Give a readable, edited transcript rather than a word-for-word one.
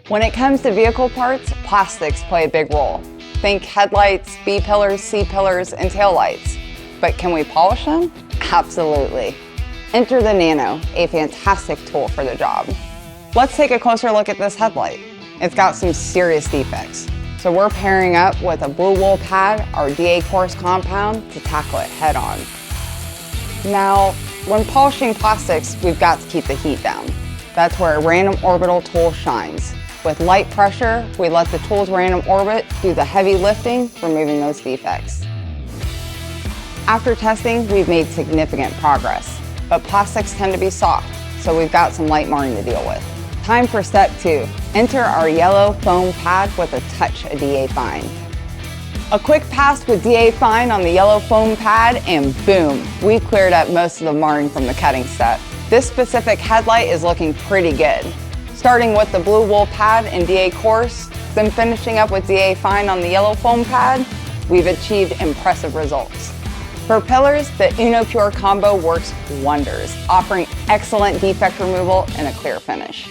When it comes to vehicle parts, plastics play a big role. Think headlights, B-pillars, C-pillars, and taillights. But can we polish them? Absolutely. Enter the Nano, a fantastic tool for the job. Let's take a closer look at this headlight. It's got some serious defects. So we're pairing up with a blue wool pad, our DA coarse compound, to tackle it head on. Now, when polishing plastics, we've got to keep the heat down. That's where a random orbital tool shines. With light pressure, we let the tool's random orbit do the heavy lifting, removing those defects. After testing, we've made significant progress, but plastics tend to be soft, so we've got some light marring to deal with. Time for step 2. Enter our yellow foam pad with a touch of DA Fine. A quick pass with DA Fine on the yellow foam pad and boom, we cleared up most of the marring from the cutting step. This specific headlight is looking pretty good. Starting with the blue wool pad and DA coarse, then finishing up with DA Fine on the yellow foam pad, we've achieved impressive results. For pillars, the Uno Pure combo works wonders, offering excellent defect removal and a clear finish.